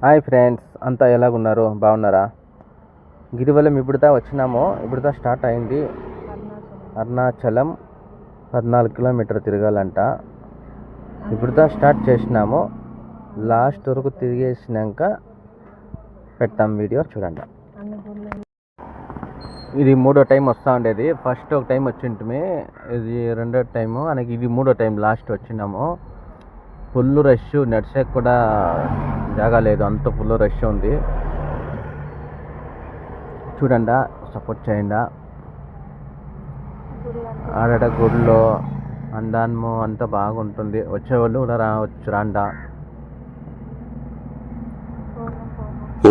Hi friends, అంతా ఎలాగున్నారు? బాగున్నారా? గిరివలం ఇప్పుడుదా వచ్చినాము. ఇప్పుడుదా స్టార్ట్ అయింది. అరుణాచలం 14 కిలోమీటర్ తిరగాలంట. ఇప్పుడుదా స్టార్ట్ చేసినాము. లాస్ట్ వరకు తిరిగేసినాక పెడతాం వీడియో, చూడండి. ఇది 3వ టైం వస్తూ ఉండేది. ఫస్ట్ ఒక టైం వచ్చింటిమి, ఇది 2వ టైము, మనకి ఇది 3వ టైం లాస్ట్ వచ్చినాము. ఫుల్ రష్, నడిచే కూడా జాగా లేదు, అంత ఫుల్ రష్ ఉంది. చూడండి, సపోర్ట్ చేయండి. ఆడ గుడిలో అందాము అంతా బాగుంటుంది. వచ్చేవాళ్ళు కూడా రాండా.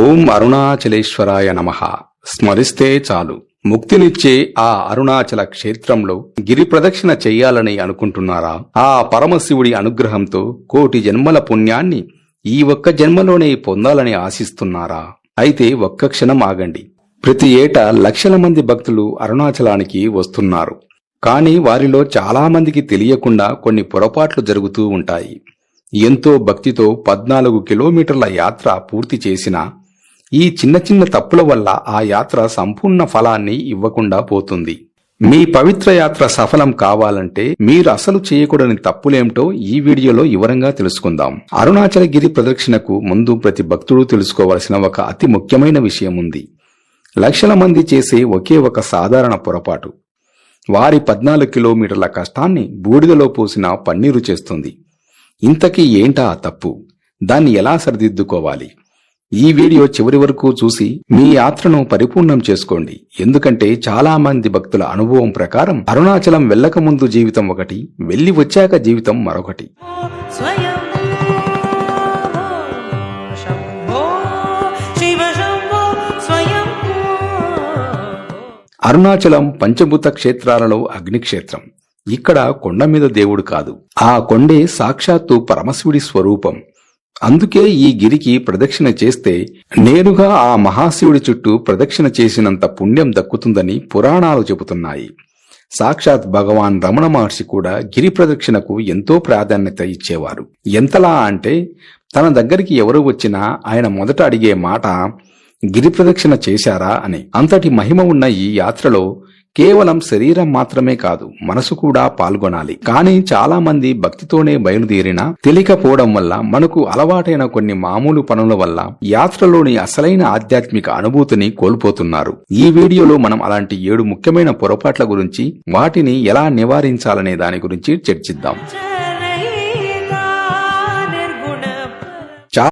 ఓం అరుణాచలేశ్వరాయ నమః స్మరిస్తే చాలు ముక్తినిచ్చే ఆ అరుణాచల క్షేత్రంలో గిరి ప్రదక్షిణ చెయ్యాలని అనుకుంటున్నారా? ఆ పరమశివుడి అనుగ్రహంతో కోటి జన్మల పుణ్యాన్ని ఈ ఒక్క జన్మలోనే పొందాలని ఆశిస్తున్నారా? అయితే ఒక్క క్షణం ఆగండి. ప్రతి ఏటా లక్షల మంది భక్తులు అరుణాచలానికి వస్తున్నారు. కానీ వారిలో చాలా మందికి తెలియకుండా కొన్ని పొరపాట్లు జరుగుతూ ఉంటాయి. ఎంతో భక్తితో 14 కిలోమీటర్ల యాత్ర పూర్తి చేసినా ఈ చిన్న చిన్న తప్పుల వల్ల ఆ యాత్ర సంపూర్ణ ఫలాన్ని ఇవ్వకుండా పోతుంది. మీ పవిత్ర యాత్ర సఫలం కావాలంటే మీరు అసలు చేయకూడని తప్పులేమిటో ఈ వీడియోలో వివరంగా తెలుసుకుందాం. అరుణాచల గిరి ప్రదక్షిణకు ముందు ప్రతి భక్తుడు తెలుసుకోవలసిన ఒక అతి ముఖ్యమైన విషయం ఉంది. లక్షల మంది చేసే ఒకే ఒక సాధారణ పొరపాటు వారి 14 కిలోమీటర్ల కష్టాన్ని బూడిదలో పోసిన పన్నీరు చేస్తుంది. ఇంతకీ ఏంటా ఆ తప్పు? దాన్ని ఎలా సరిదిద్దుకోవాలి? ఈ వీడియో చివరి వరకు చూసి మీ యాత్రను పరిపూర్ణం చేసుకోండి. ఎందుకంటే చాలా మంది భక్తుల అనుభవం ప్రకారం అరుణాచలం వెళ్ళక ముందు జీవితం ఒకటి, వెళ్లి వచ్చాక జీవితం మరొకటి. అరుణాచలం పంచభూత క్షేత్రాలలో అగ్నిక్షేత్రం. ఇక్కడ కొండ మీద దేవుడు కాదు, ఆ కొండే సాక్షాత్తు పరమశివుడి స్వరూపం. అందుకే ఈ గిరికి ప్రదక్షిణ చేస్తే నేరుగా ఆ మహాశివుడి చుట్టూ ప్రదక్షిణ చేసినంత పుణ్యం దక్కుతుందని పురాణాలు చెబుతున్నాయి. సాక్షాత్ భగవాన్ రమణ మహర్షి కూడా గిరి ప్రదక్షిణకు ఎంతో ప్రాధాన్యత ఇచ్చేవారు. ఎంతలా అంటే తన దగ్గరికి ఎవరు వచ్చినా ఆయన మొదట అడిగే మాట గిరి ప్రదక్షిణ చేశారా అని. అంతటి మహిమ ఉన్న ఈ యాత్రలో కేవలం శరీరం మాత్రమే కాదు, మనసు కూడా పాల్గొనాలి. కానీ చాలా మంది భక్తితోనే బయలుదేరినా తెలియకపోవడం వల్ల, మనకు అలవాటైన కొన్ని మామూలు పనుల వల్ల యాత్రలోని అసలైన ఆధ్యాత్మిక అనుభూతిని కోల్పోతున్నారు. ఈ వీడియోలో మనం అలాంటి 7 ముఖ్యమైన పొరపాట్ల గురించి, వాటిని ఎలా నివారించాలనే దాని గురించి చర్చిద్దాం.